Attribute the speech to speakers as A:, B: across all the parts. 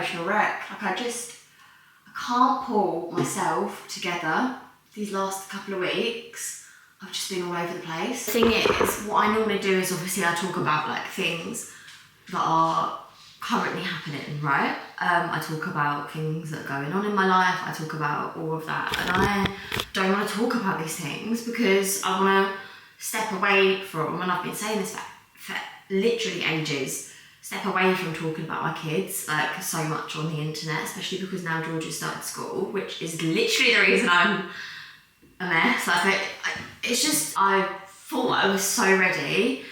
A: emotional wreck. Like I can't pull myself together. These last couple of weeks, I've just been all over the place. The thing is, what I normally do is obviously I talk about like things that are currently happening, right? I talk about things that are going on in my life. I talk about all of that. And I don't want to talk about these things because I want to step away from, and I've been saying this for literally ages, step away from talking about my kids like so much on the internet, especially because now George has started school, which is literally the reason I'm a mess. Like it's just, I thought I was so ready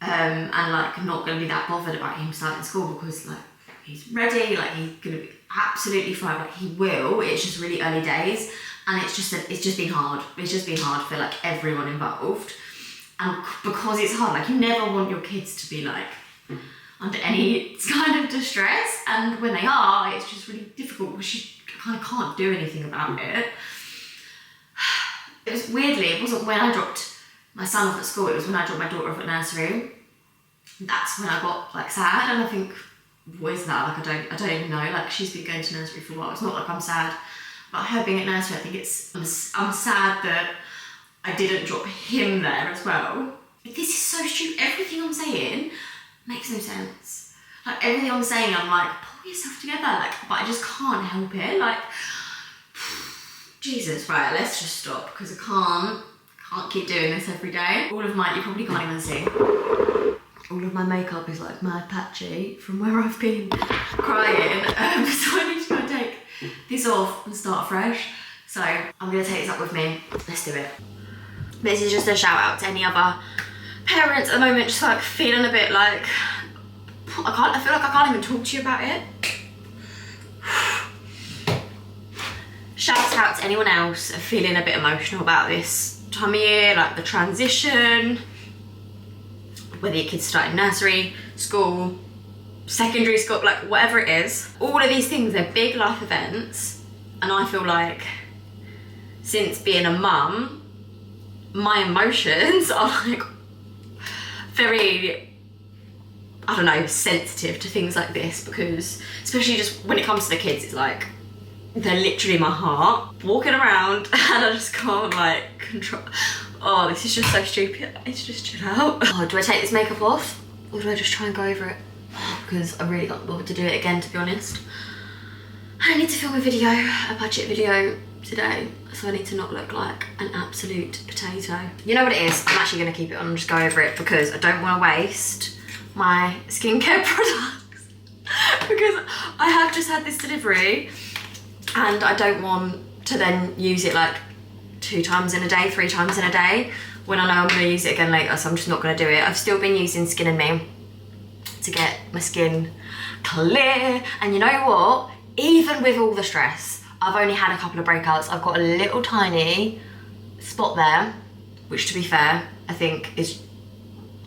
A: and like not going to be that bothered about him starting school because like he's ready, like he's going to be absolutely fine, like he will. It's just really early days and it's just been hard. It's just been hard for like everyone involved, and because it's hard, like you never want your kids to be like under any kind of distress, and when they are, it's just really difficult because you kind of can't do anything about it. It was weirdly, it wasn't when I dropped my son off at school, it was when I dropped my daughter off at nursery. That's when I got like sad, and I think, what is that? Like I don't even know. Like she's been going to nursery for a while. It's not like I'm sad about her being at nursery. I think I'm sad that I didn't drop him there as well. This is so stupid. Everything I'm saying makes no sense. Like everything I'm saying, I'm like, pull yourself together. Like, but I just can't help it. Like, Jesus, right? Let's just stop because I can't keep doing this every day. All of my, you probably can't even see. All of my makeup is like mad patchy from where I've been crying. So I need to go and take this off and start fresh. So I'm gonna take this up with me. Let's do it. This is just a shout out to any other parents at the moment, just like feeling a bit like, I feel like I can't even talk to you about it. Shout out to anyone else feeling a bit emotional about this time of year, like the transition, whether your kids start in nursery, school, secondary school, like whatever it is. All of these things, they're big life events, and I feel like since being a mum, my emotions are like very, I don't know, sensitive to things like this, because especially just when it comes to the kids, it's like they're literally my heart walking around and I just can't like control. Oh, this is just so stupid. It's just chill out. Oh, do I take this makeup off or do I just try and go over it? Because I really got bothered to do it again, to be honest. I need to film a video, a budget video today, so I need to not look like an absolute potato. You know what it is? I'm actually going to keep it on and just go over it because I don't want to waste my skincare products because I have just had this delivery and I don't want to then use it like 2 times in a day, 3 times in a day when I know I'm going to use it again later, so I'm just not going to do it. I've still been using Skin and Me to get my skin clear, and you know what? Even with all the stress, I've only had a couple of breakouts. I've got a little tiny spot there, which to be fair, I think is,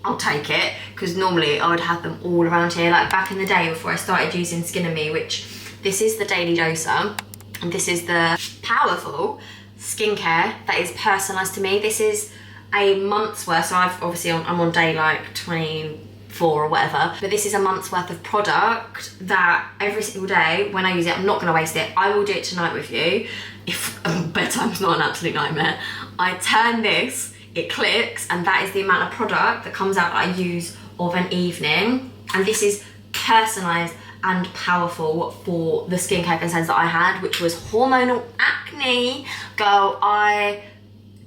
A: I'll take it, because normally I would have them all around here. Like back in the day before I started using Skin and Me, which this is the Daily Doser, and this is the powerful skincare that is personalised to me. This is a month's worth, so I'm on day like 24 or whatever, but this is a month's worth of product that every single day when I use it, I'm not going to waste it. I will do it tonight with you if bedtime's not an absolute nightmare. I turn this, it clicks, and that is the amount of product that comes out that I use of an evening, and this is personalised and powerful for the skincare concerns that I had, which was hormonal acne. Girl, I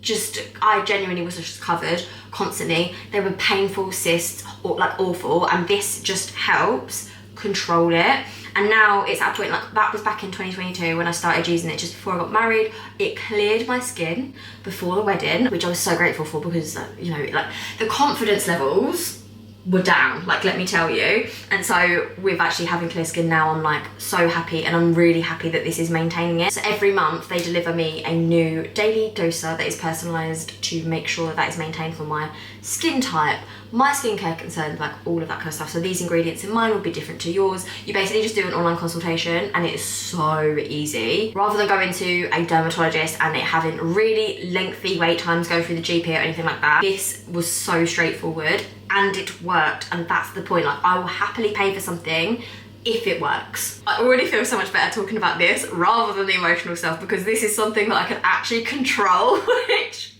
A: genuinely was just covered constantly. They were painful cysts, or like awful, and this just helps control it. And now it's at a point, like that was back in 2022 when I started using it, just before I got married. It cleared my skin before the wedding, which I was so grateful for, because you know, like the confidence levels were down, like let me tell you. And so with actually having clear skin now, I'm like so happy, and I'm really happy that this is maintaining it. So every month they deliver me a new daily doser that is personalised to make sure that that is maintained for my skin type, my skincare concerns, like all of that kind of stuff. So these ingredients in mine will be different to yours. You basically just do an online consultation, and it is so easy. Rather than going to a dermatologist and it having really lengthy wait times, go through the GP or anything like that, this was so straightforward and it worked. And that's the point. Like I will happily pay for something if it works. I already feel so much better talking about this rather than the emotional stuff, because this is something that I can actually control, which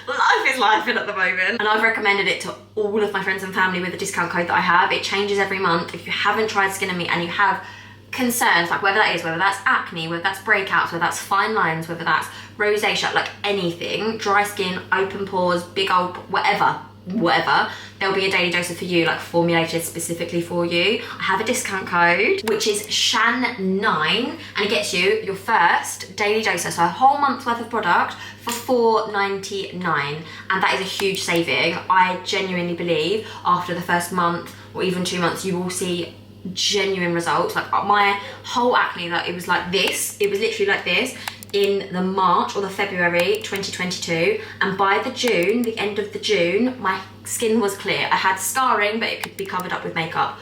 A: life is life in at the moment. And I've recommended it to all of my friends and family with the discount code that I have. It changes every month. If you haven't tried Skin and Me and you have concerns, like whether that's acne, whether that's breakouts, whether that's fine lines, whether that's rosacea, like anything, dry skin, open pores, big old, whatever, there'll be a daily doser for you, like formulated specifically for you. I have a discount code, which is SHAN9, and it gets you your first daily doser, so a whole month's worth of product for $4.99, and that is a huge saving. I genuinely believe after the first month or even 2 months, you will see genuine results. Like my whole acne, that it was like this, it was literally like this in the March or the February 2022, and by the end of the June, my skin was clear. I had scarring, but it could be covered up with makeup.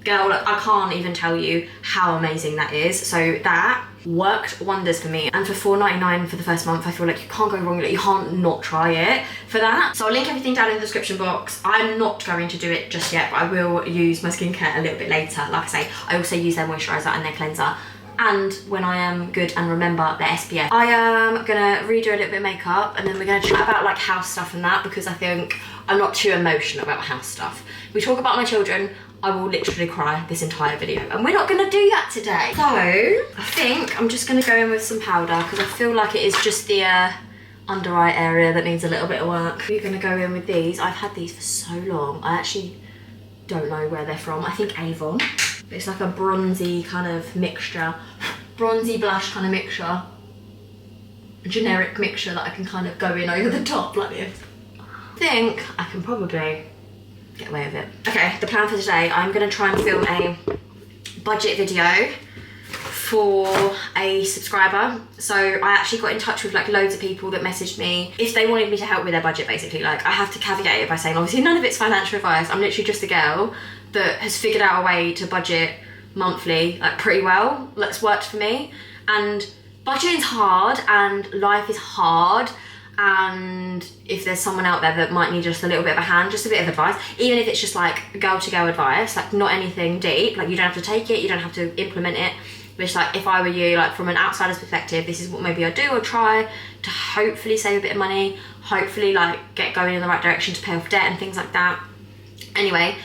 A: Girl, like, I can't even tell you how amazing that is. So that worked wonders for me, and for $4.99 for the first month, I feel like you can't go wrong. Like, you can't not try it for that. So I'll link everything down in the description box. I'm not going to do it just yet, but I will use my skincare a little bit later. Like I say, I also use their moisturiser and their cleanser, and when I am good and remember the SPF. I am gonna redo a little bit of makeup, and then we're gonna chat about like house stuff and that, because I think I'm not too emotional about house stuff. We talk about my children, I will literally cry this entire video, and we're not gonna do that today. So I think I'm just gonna go in with some powder, because I feel like it is just the under eye area that needs a little bit of work. We're gonna go in with these. I've had these for so long. I actually don't know where they're from. I think Avon. It's like a bronzy kind of mixture, bronzy blush kind of mixture, a generic mixture that I can kind of go in over the top like this. I think I can probably get away with it. Okay, the plan for today, I'm gonna try and film a budget video for a subscriber. So I actually got in touch with like loads of people that messaged me if they wanted me to help with their budget, basically. Like, I have to caveat it by saying obviously none of it's financial advice. I'm literally just a girl that has figured out a way to budget monthly like pretty well. That's worked for me, and budgeting's hard and life is hard, and if there's someone out there that might need just a little bit of a hand, just a bit of advice, even if it's just like girl to girl advice, like not anything deep, like you don't have to take it, you don't have to implement it, but it's like, if I were you, like from an outsider's perspective, this is what maybe I'd do or try to hopefully save a bit of money, hopefully like get going in the right direction to pay off debt and things like that. Anyway,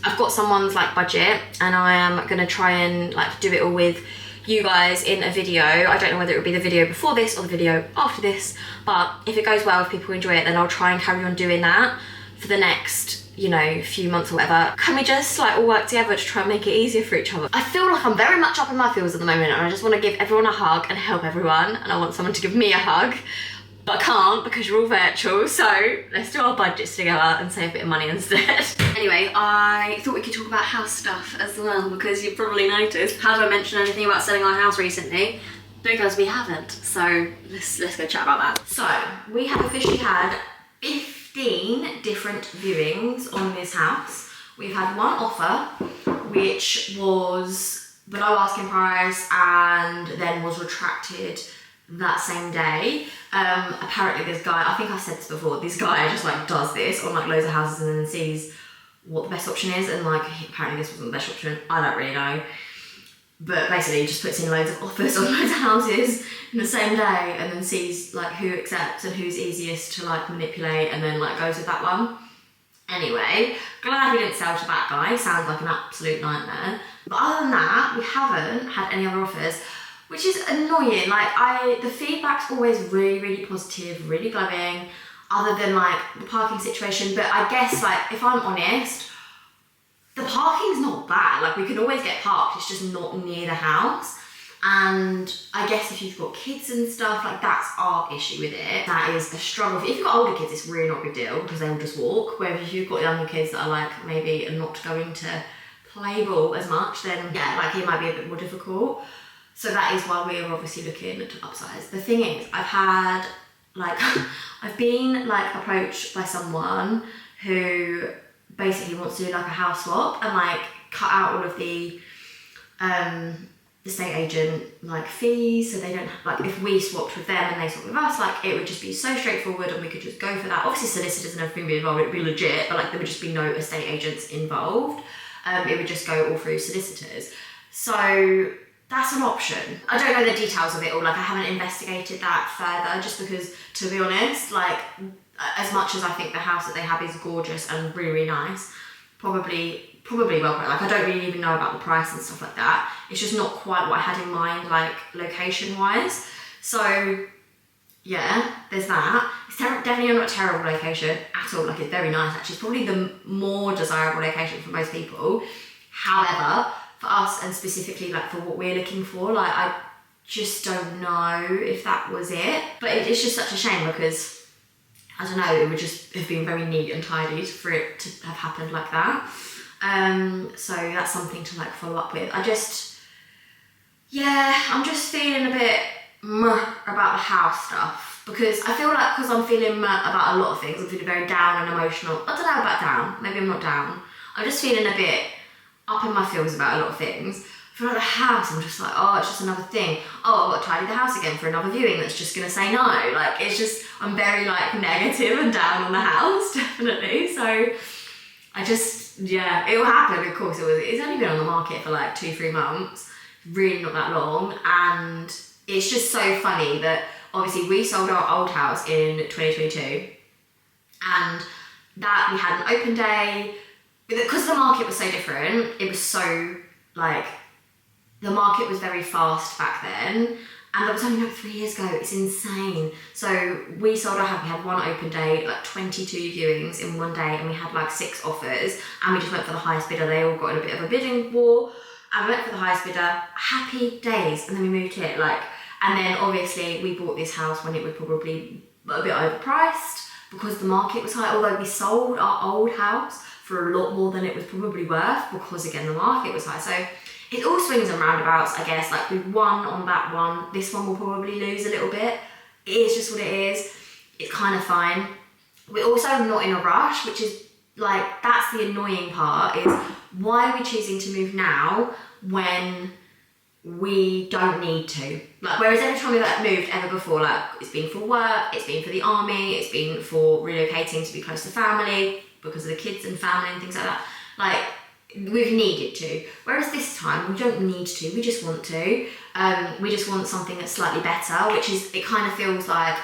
A: I've got someone's like budget, and I am gonna try and like do it all with you guys in a video. I don't know whether it will be the video before this or the video after this, but if it goes well, if people enjoy it, then I'll try and carry on doing that for the next, you know, few months or whatever. Can we just like all work together to try and make it easier for each other? I feel like I'm very much up in my feels at the moment, and I just want to give everyone a hug and help everyone, and I want someone to give me a hug, but I can't because you're all virtual. So let's do our budgets together and save a bit of money instead. Anyway, I thought we could talk about house stuff as well, because you've probably noticed, have I mentioned anything about selling our house recently? Because we haven't. So let's go chat about that. So we have officially had 15 different viewings on this house. We've had one offer, which was below asking price and then was retracted that same day. Apparently this guy, I think I've said this before, this guy just like does this on like loads of houses and then sees what the best option is, and like apparently this wasn't the best option. I don't really know, but basically he just puts in loads of offers on loads of houses in the same day and then sees like who accepts and who's easiest to like manipulate, and then like goes with that one. Anyway, glad we didn't sell to that guy. Sounds like an absolute nightmare. But other than that, we haven't had any other offers, which is annoying. Like the feedback's always really, really positive, really glowing, other than like the parking situation. But I guess like, if I'm honest, the parking's not bad. Like we can always get parked, it's just not near the house. And I guess if you've got kids and stuff, like that's our issue with it. That is a struggle. If you've got older kids, it's really not a big deal because they'll just walk. Whereas if you've got younger kids that are like maybe not going to play ball as much, then yeah, like it might be a bit more difficult. So that is why we're obviously looking to upsize. The thing is, I've been like approached by someone who basically wants to do like a house swap and like cut out all of the estate agent like fees, so they don't like, if we swapped with them and they swapped with us, like it would just be so straightforward and we could just go for that. Obviously solicitors and everything would be involved, it would be legit, but like there would just be no estate agents involved. It would just go all through solicitors. So that's an option. I don't know the details of it all, like I haven't investigated that further, just because, to be honest, like as much as I think the house that they have is gorgeous and really, really nice, probably well, like I don't really even know about the price and stuff like that. It's just not quite what I had in mind, like location wise. So yeah, there's that. It's definitely not a terrible location at all. Like it's very nice actually. It's probably the more desirable location for most people. However, for us and specifically like for what we're looking for, like I just don't know if that was it. But it's just such a shame because I don't know, it would just have been very neat and tidy for it to have happened like that. So that's something to like follow up with. I'm just feeling a bit about the house stuff, because I feel like, because I'm feeling about a lot of things, I'm feeling very down and emotional. I don't know about down, maybe I'm not down. I'm just feeling a bit up in my feels about a lot of things. I feel like the house, I'm just like, oh, it's just another thing. Oh, I've got to tidy the house again for another viewing that's just going to say no. Like, it's just, I'm very like negative and down on the house, definitely. So I just, yeah, it will happen, of course. It's only been on the market for like 2-3 months, really not that long. And it's just so funny that obviously we sold our old house in 2022 and that we had an open day, because the market was so different. It was so like, the market was very fast back then, and that was only like 3 years ago. It's insane. So we sold our house, we had one open day, like 22 viewings in one day, and we had like 6 offers, and we just went for the highest bidder. They all got in a bit of a bidding war, and we went for the highest bidder. Happy days. And then we moved here, like, and then obviously we bought this house when it was probably a bit overpriced because the market was high, although we sold our old house for a lot more than it was probably worth because again the market was high. So it all swings and roundabouts, I guess. Like we won on that one. This one will probably lose a little bit. It is just what it is. It's kind of fine. We're also not in a rush, which is like, that's the annoying part, is why are we choosing to move now when we don't need to? Like, whereas every time we've moved ever before, like it's been for work, it's been for the army, it's been for relocating to be close to family because of the kids and family and things like that. Like, we've needed to. Whereas this time, we don't need to, we just want to. We just want something that's slightly better, which is, it kind of feels like,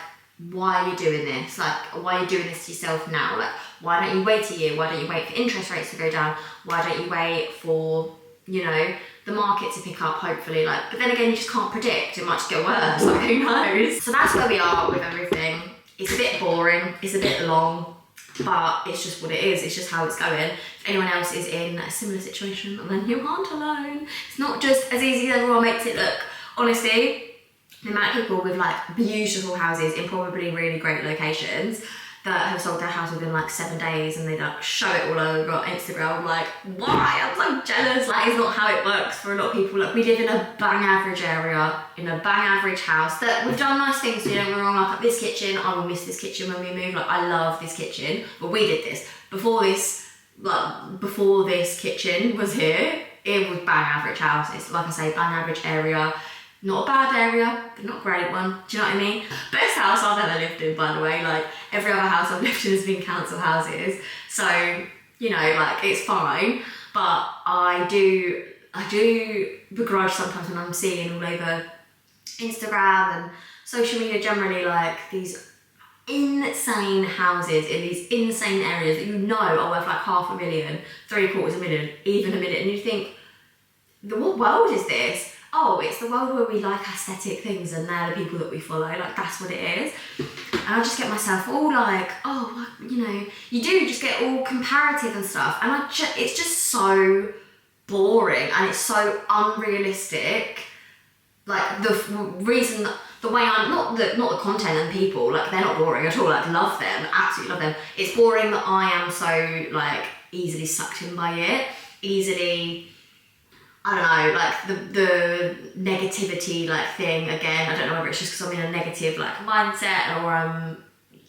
A: why are you doing this? Like, why are you doing this to yourself now? Like, why don't you wait a year? Why don't you wait for interest rates to go down? Why don't you wait for, you know, the market to pick up, hopefully? Like, but then again, you just can't predict. It might just get worse, like who knows? So that's where we are with everything. It's a bit boring, it's a bit long, but it's just what it is. It's just how it's going. If anyone else is in a similar situation, then you aren't alone. It's not just as easy as everyone makes it look. Honestly, the amount of people with like beautiful houses in probably really great locations that have sold their house within like 7 days and they like show it all over Instagram. I'm like, why? I'm so jealous. Like, it's not how it works for a lot of people. Like, we live in a bang average area, in a bang average house that we've done nice things, so you don't get me wrong. Like this kitchen, I will miss this kitchen when we move. Like, I love this kitchen, but we did this. Before this kitchen was here, it was bang average house. It's like I say, bang average area. Not a bad area, but not a great one. Do you know what I mean? Best house I've ever lived in, by the way. Like, every other house I've lived in has been council houses. So, you know, like, it's fine. But I do begrudge sometimes when I'm seeing all over Instagram and social media generally, like, these insane houses in these insane areas that you know are worth like $500,000, $750,000, even $1 million. And you think, what world is this? Oh, it's the world where we like aesthetic things and they're the people that we follow. Like, that's what it is. And I just get myself all like, oh, you know, you do just get all comparative and stuff. And it's just so boring and it's so unrealistic. Like, the way I'm, not the content and people, like, they're not boring at all. Like, love them, absolutely love them. It's boring that I am so, like, easily sucked in by it. Easily, I don't know, like the negativity like thing again. I don't know whether it's just because I'm in a negative like mindset or I'm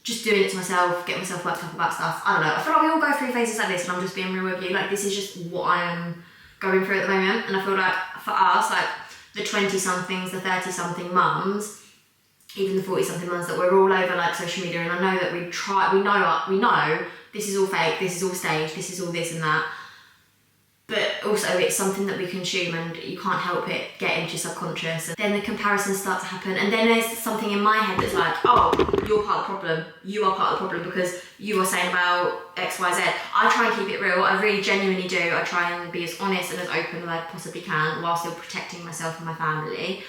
A: just doing it to myself, getting myself worked up about stuff. I don't know. I feel like we all go through phases like this and I'm just being real with you. Like, this is just what I am going through at the moment. And I feel like for us, like the 20-somethings, the 30-something mums, even the 40-something mums, that we're all over like social media, and I know that we know this is all fake, this is all staged, this is all this and that. but also it's something that we consume and you can't help it get into your subconscious. And then the comparisons start to happen, and then there's something in my head that's like, oh, you're part of the problem, you are part of the problem because you are saying about X, Y, Z. I try and keep it real, I really genuinely do. I try and be as honest and as open as I possibly can while still protecting myself and my family.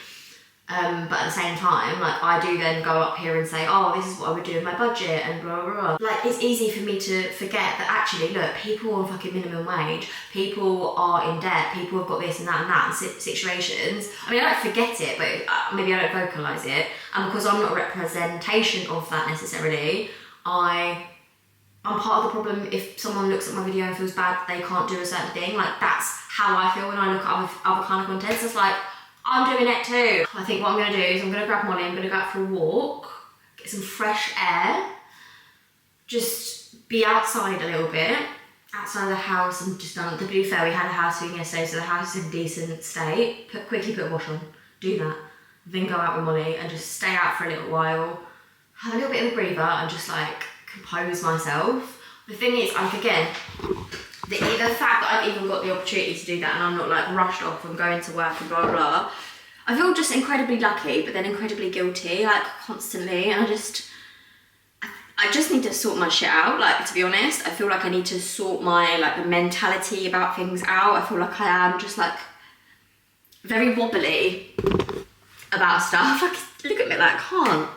A: But at the same time, like, I do then go up here and say, oh, this is what I would do with my budget and blah, blah, blah. Like, it's easy for me to forget that actually, look, people are on fucking minimum wage, people are in debt, people have got this and that situations. I mean, I don't forget it, but maybe I don't vocalise it. And because I'm not a representation of that necessarily, I'm part of the problem if someone looks at my video and feels bad that they can't do a certain thing. Like, that's how I feel when I look at other kind of content. So it's like, I'm doing it too. I think what I'm gonna do is I'm gonna grab Molly, I'm gonna go out for a walk, get some fresh air, just be outside a little bit, outside the house, and just to be fair, we had a house meeting yesterday, so the house is in decent state. Quickly put a wash on, do that, then go out with Molly and just stay out for a little while, have a little bit of a breather and just like compose myself. The thing is, like, again, the fact that I've even got the opportunity to do that and I'm not like rushed off from going to work and blah blah blah, I feel just incredibly lucky, but then incredibly guilty, like, constantly. And I just need to sort my shit out. Like, to be honest, I feel like I need to sort my like mentality about things out. I feel like I am just like very wobbly about stuff. Like, look at me, like, I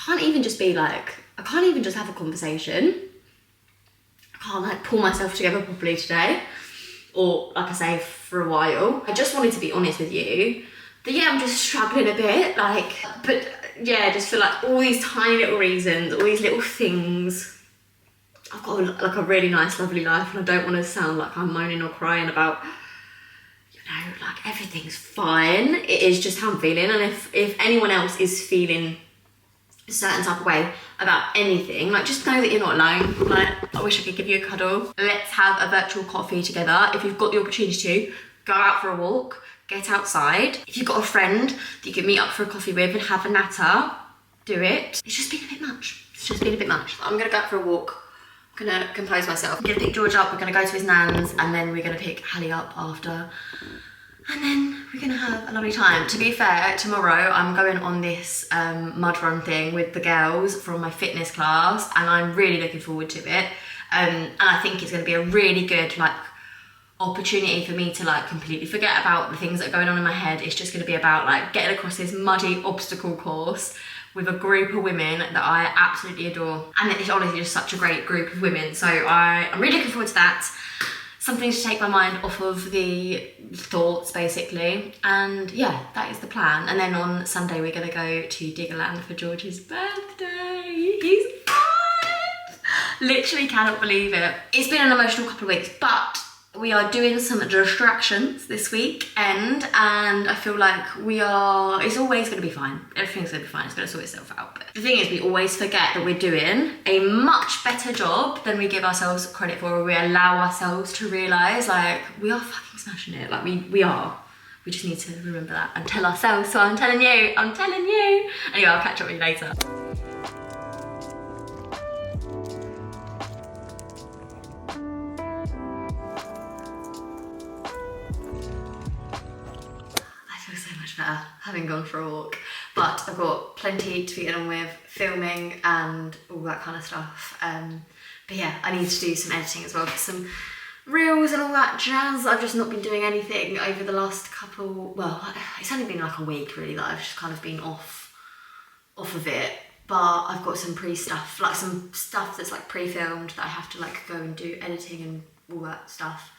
A: can't even just be like, I can't even just have a conversation. I can't like pull myself together properly today, or like I say, for a while. I just wanted to be honest with you that yeah, I'm just struggling a bit, like, but yeah, I just feel like all these tiny little reasons, all these little things. I've got like a really nice, lovely life, and I don't want to sound like I'm moaning or crying about, you know, like everything's fine. It is just how I'm feeling, and if anyone else is feeling a certain type of way about anything, like, just know that you're not alone. Like, I wish I could give you a cuddle. Let's have a virtual coffee together. If you've got the opportunity to, go out for a walk, get outside. If you've got a friend that you can meet up for a coffee with and have a natter, do it. It's just been a bit much. It's just been a bit much. I'm gonna go out for a walk. I'm gonna compose myself. I'm gonna pick George up, we're gonna go to his nan's, and then we're gonna pick Hallie up after. And then we're gonna have a lovely time. To be fair, tomorrow I'm going on this mud run thing with the girls from my fitness class, and I'm really looking forward to it. And I think it's gonna be a really good like opportunity for me to like completely forget about the things that are going on in my head. It's just gonna be about like getting across this muddy obstacle course with a group of women that I absolutely adore. And it's honestly just such a great group of women. So I'm really looking forward to that. Something to take my mind off of the thoughts, basically. And yeah, that is the plan. And then on Sunday, we're gonna go to Diggerland for George's birthday. He's 5! Literally cannot believe it. It's been an emotional couple of weeks, but we are doing some distractions this weekend, and I feel like it's always gonna be fine. Everything's gonna be fine, it's gonna sort itself out. But the thing is, we always forget that we're doing a much better job than we give ourselves credit for, or we allow ourselves to realise. Like, we are fucking smashing it, like we are. We just need to remember that and tell ourselves, so I'm telling you. Anyway, I'll catch up with you later. Having gone for a walk, but I've got plenty to be getting on with, filming and all that kind of stuff. But yeah, I need to do some editing as well for some reels and all that jazz. I've just not been doing anything over the last couple, well, it's only been like a week really that I've just kind of been off of it. But I've got some stuff, like some stuff that's like pre-filmed that I have to like go and do editing and all that stuff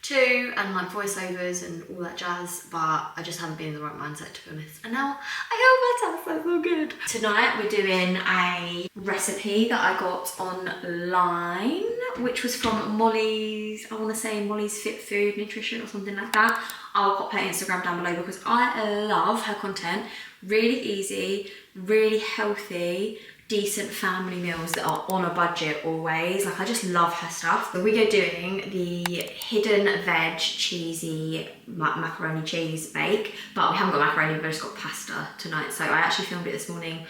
A: too, and like voiceovers and all that jazz, but I just haven't been in the right mindset, to be honest. And now I hope that sounds so good. Tonight we're doing a recipe that I got online, which was from Molly's, I want to say Molly's Fit Food Nutrition or something like that. I'll pop her Instagram down below because I love her content. Really easy, really healthy, decent family meals that are on a budget always. Like, I just love her stuff. But we are doing the hidden veg cheesy macaroni cheese bake, but we haven't got macaroni, we've just got pasta tonight. So I actually filmed it this morning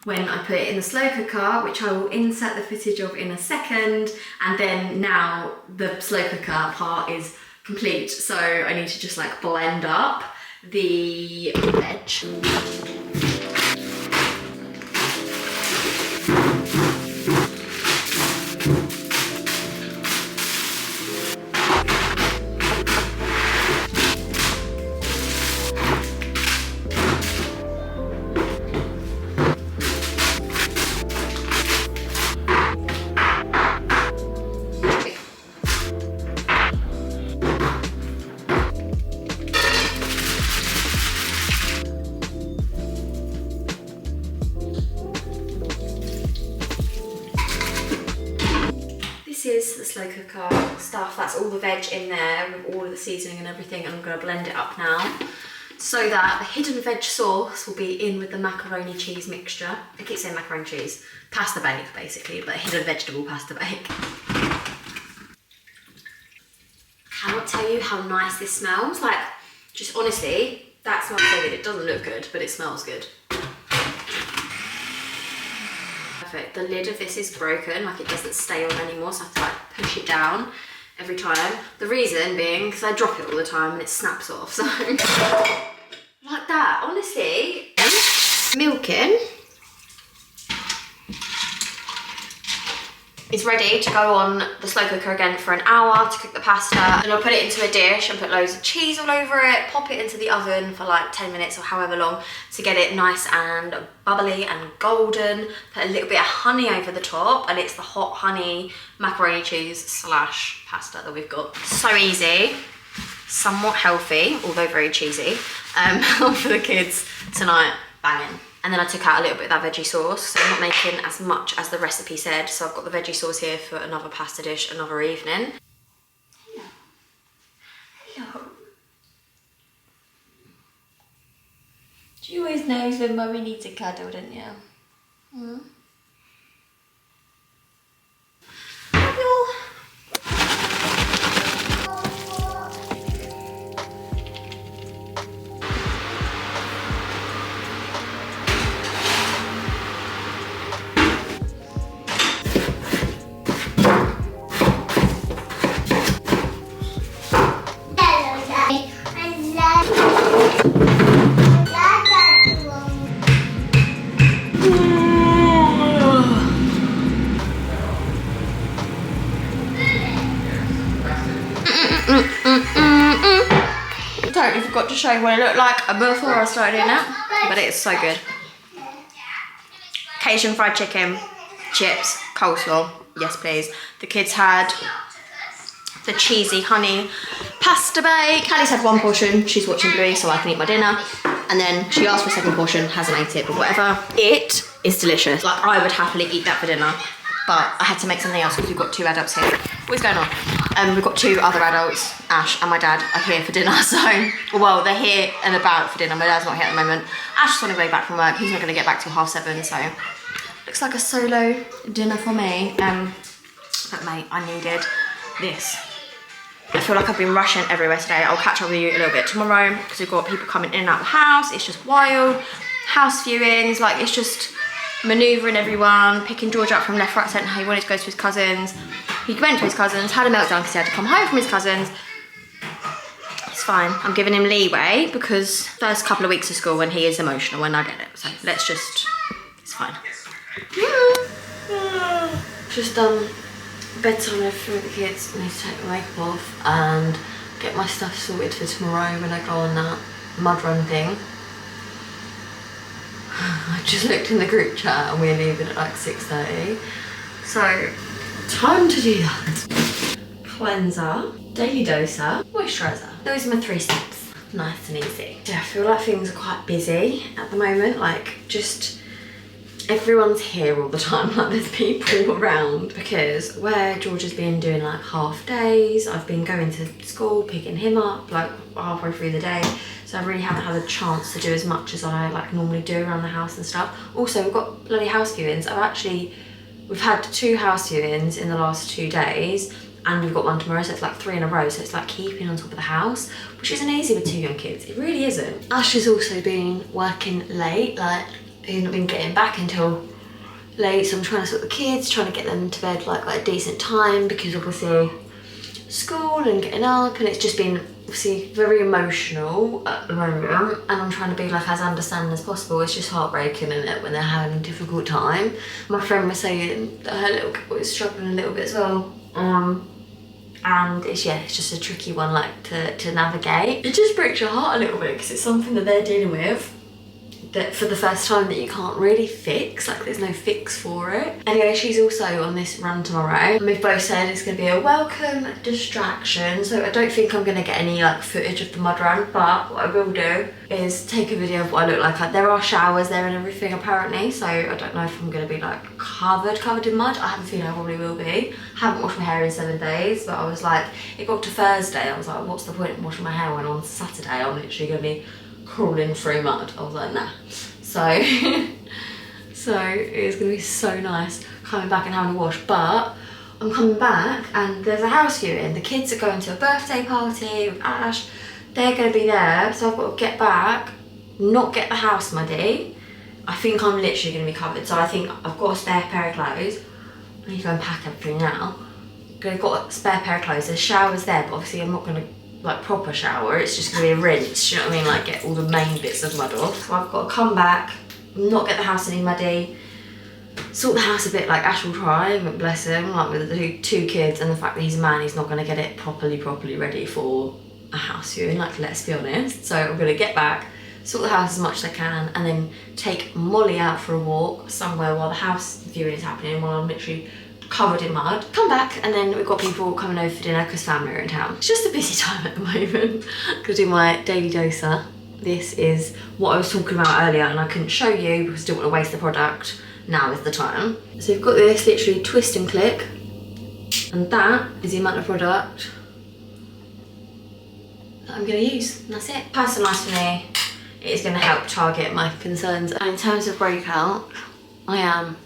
A: when I put it in the slow cooker, which I will insert the footage of in a second. And then now the slow cooker part is complete. So I need to just like blend up the veg. This is the slow cooker stuff. That's all the veg in there with all of the seasoning and everything. And I'm going to blend it up now so that the hidden veg sauce will be in with the macaroni cheese mixture. I keep saying macaroni cheese, pasta bake basically, but hidden vegetable pasta bake. Cannot tell you how nice this smells. Like, just honestly, that smells so good. It doesn't look good, but it smells good. Perfect. The lid of this is broken, like it doesn't stay on anymore, so I have to like push it down every time. The reason being because I drop it all the time and it snaps off, so like that, honestly. Milking is ready to go on the slow cooker again for an hour to cook the pasta. And I'll put it into a dish and put loads of cheese all over it, pop it into the oven for like 10 minutes or however long to get it nice and bubbly and golden. Put a little bit of honey over the top, and it's the hot honey macaroni cheese slash pasta that we've got. So easy, somewhat healthy, although very cheesy, for the kids tonight. Banging. And then I took out a little bit of that veggie sauce, so I'm not making as much as the recipe said. So I've got the veggie sauce here for another pasta dish, another evening. Hello. Hello. Do you always know when mummy needs a cuddle, don't you? Hmm? Love you. Totally forgot to show you what it looked like before I started doing it, but it's so good. Cajun fried chicken, chips, coleslaw, yes please. The kids had the cheesy honey pasta bake. Callie's had one portion, she's watching Bluey so I can eat my dinner. And then she asked for a second portion, hasn't ate it, but whatever. It is delicious. Like, I would happily eat that for dinner, but I had to make something else because we've got two adults here. What's going on? We've got two other adults, Ash and my dad, are here for dinner, so, well, they're here and about for dinner. My dad's not here at the moment. Ash is on his way back from work. He's not going to get back till 7:30, so looks like a solo dinner for me. But mate, I needed this. I feel like I've been rushing everywhere today. I'll catch up with you a little bit tomorrow because we've got people coming in and out of the house. It's just wild. House viewings, like it's just manoeuvring everyone, picking George up from left, right, centre. He wanted to go to his cousins. He went to his cousins, had a meltdown because he had to come home from his cousins. It's fine. I'm giving him leeway because first couple of weeks of school when he is emotional, and I get it. So let's just, it's fine. Just done bedtime and everything with the kids. I need to take the makeup off and get my stuff sorted for tomorrow when I go on that mud run thing. I just looked in the group chat and we're leaving at like 6:30. So, time to do that. Cleanser, daily doser, moisturiser. Those are my 3 steps. Nice and easy. Yeah, I feel like things are quite busy at the moment. Like, just everyone's here all the time. Like, there's people around because where George has been doing like half days, I've been going to school, picking him up like halfway through the day. So I really haven't had a chance to do as much as I like normally do around the house and stuff. Also, we've got bloody house viewings. We've had 2 house viewings in the last 2 days, and we've got one tomorrow, so it's like 3 in a row. So it's like keeping on top of the house, which isn't easy with 2 young kids. It really isn't. Ash has also been working late, like he's not been getting back until late. So I'm trying to sort the kids, trying to get them to bed like at a decent time because obviously school and getting up, and it's just been obviously very emotional at the moment, and I'm trying to be like as understanding as possible. It's just heartbreaking, isn't it, when they're having a difficult time. My friend was saying that her little girl was struggling a little bit as well, and it's just a tricky one like to navigate. It just breaks your heart a little bit because it's something that they're dealing with that for the first time that you can't really fix, like there's no fix for it. Anyway, she's also on this run tomorrow, and we've both said it's going to be a welcome distraction, so I don't think I'm going to get any like footage of the mud run, but what I will do is take a video of what I look like. There are showers there and everything apparently, so I don't know if I'm going to be like covered in mud. I have a feeling I probably will be. I haven't washed my hair in 7 days, but I was like, it got to Thursday, I was like, what's the point in washing my hair when on Saturday I'm literally going to be crawling through mud? I was like, nah. So it's gonna be so nice coming back and having a wash. But I'm coming back and there's a house viewing. The kids are going to a birthday party with Ash. They're gonna be there, so I've got to get back, not get the house muddy. I think I'm literally gonna be covered. So I think I've got a spare pair of clothes. I need to go and pack everything now. I've got a spare pair of clothes. There's showers there, but obviously I'm not gonna like proper shower, it's just gonna be a rinse, you know what I mean, like get all the main bits of mud off. So I've got to come back, not get the house any muddy, sort the house a bit. Like Ash will try, but bless him, like with the two kids and the fact that he's a man, he's not gonna get it properly ready for a house viewing, like let's be honest. So I'm gonna get back, sort the house as much as I can, and then take Molly out for a walk somewhere while the house viewing is happening, while I'm literally covered in mud. Come back, and then we've got people coming over for dinner because family are in town. It's just a busy time at the moment. I'm gonna do my daily doser. This is what I was talking about earlier and I couldn't show you because I didn't want to waste the product. Now is the time. So you've got this literally twist and click, and that is the amount of product that I'm gonna use, and that's it. Personalised for me, it is gonna help target my concerns. And in terms of breakout, I am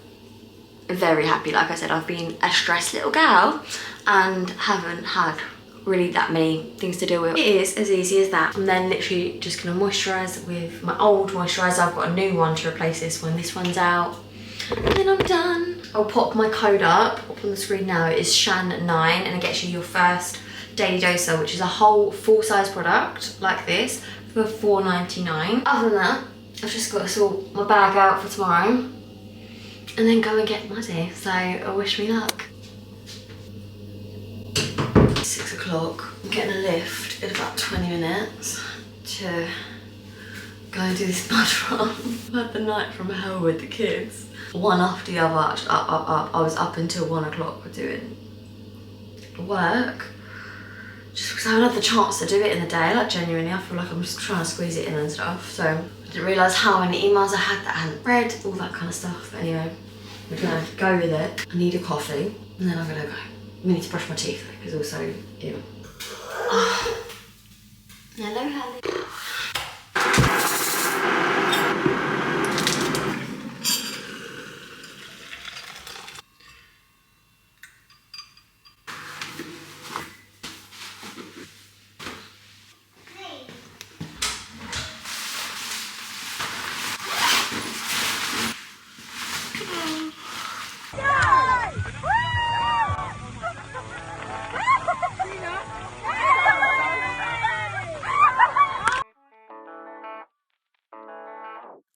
A: very happy. Like I said, I've been a stressed little gal and haven't had really that many things to deal with. It is as easy as that. I'm then literally just gonna moisturise with my old moisturiser. I've got a new one to replace this when this one's out, and then I'm done. I'll pop my code up on the screen now. It is SHAN9, and it gets you your first daily doser, which is a whole full-size product like this for £4.99. Other than that, I've just got to sort my bag out for tomorrow and then go and get muddy, so wish me luck. 6 o'clock, I'm getting a lift in about 20 minutes to go and do this mud run. I've had the night from hell with the kids. One after the other, I was up until 1 o'clock doing work. Just because I haven't had the chance to do it in the day, like genuinely, I feel like I'm just trying to squeeze it in and stuff. So I didn't realise how many emails I had that I hadn't read, all that kind of stuff. But anyway, we're gonna go with it. I need a coffee, and then I'm gonna go. I need to brush my teeth because also, ew. Oh. Hello, Hallie.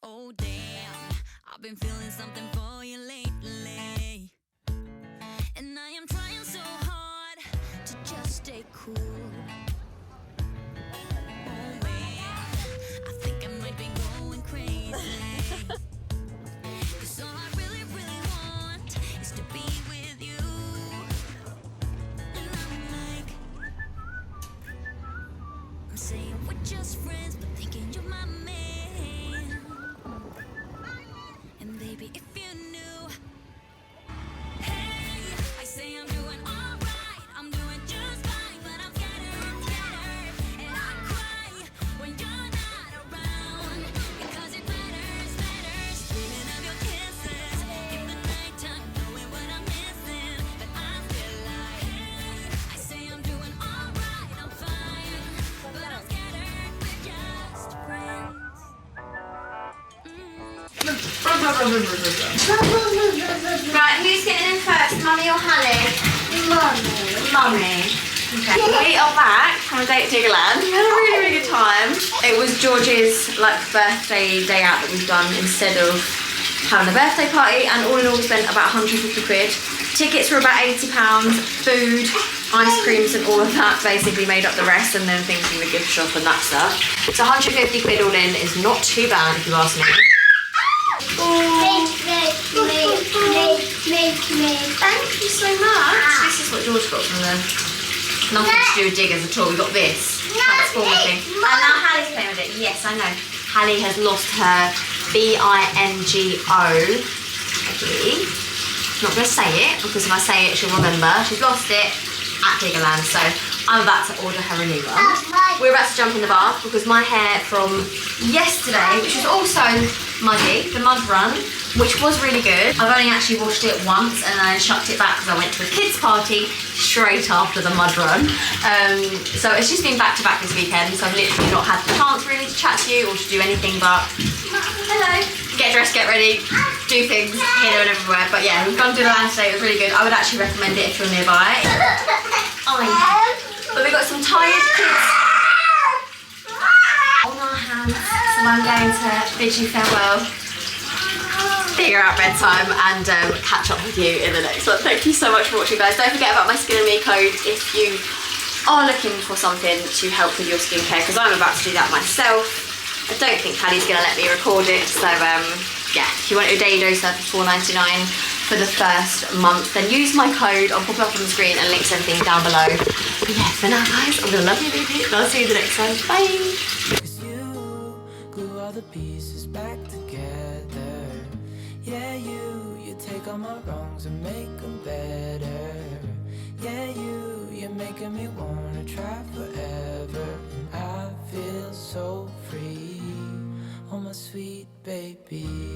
B: Oh damn, I've been feeling something for you lately, and I am trying so hard to just stay cool. Oh man, I think I might be going crazy, 'cause all I really, really want is to be with you. And I'm saying we're just friends, but thinking you're my man. And baby, if you knew, hey, I say I'm doing alright, I'm doing just fine, but I'm scattered, and I cry when you're not around, because it matters, dreaming of your kisses in the nighttime, knowing what I'm missing, but I'm still like, hey, I say I'm doing alright, I'm fine, but I'm scattered, we're just friends.
A: Right, who's getting in first, Mummy or Hallie?
C: Mummy.
A: Mummy. Okay. We are back from a day at Diggerland. We had a really, really good time. It was George's like birthday day out that we've done instead of having a birthday party, and all in all we spent about 150 quid. Tickets were about £80, food, ice creams and all of that basically made up the rest, and then things from the gift shop and that stuff. So 150 quid all in is not too bad if you ask me. Thank you so much. This is what George got from the... Nothing to do with diggers at all. We got this transformer thing. And now Hallie's playing with it. Yes, I know. Hallie has lost her bingo. Not going to say it because if I say it, she'll remember. She's lost it at Diggerland, so I'm about to order her a new one. We're about to jump in the bath because my hair from yesterday, which was also muddy, the mud run, which was really good. I've only actually washed it once and then chucked it back because I went to a kids' party straight after the mud run. So it's just been back to back this weekend, so I've literally not had the chance really to chat to you or to do anything but hello, get dressed, get ready, do things here, there and everywhere. But yeah, we've gone to the land today, it was really good. I would actually recommend it if you're nearby. But we've got some tired kids on our hands, so I'm going to bid you farewell, figure out bedtime and catch up with you in the next one. Thank you so much for watching, guys. Don't forget about my Skin and Me code if you are looking for something to help with your skincare, because I'm about to do that myself. I don't think Hallie's going to let me record it, so yeah, if you want your daily dose for $4.99 for the first month, then use my code. I'll pop it up on the screen and links everything down below. But yeah, for now guys, I'm going to love you, leave you, and I'll see you in the next one. Bye!
C: Glue all the pieces back together. Yeah, you take all my wrongs and make them better. Yeah, you're making me wanna try forever. And I feel so free, oh my sweet baby.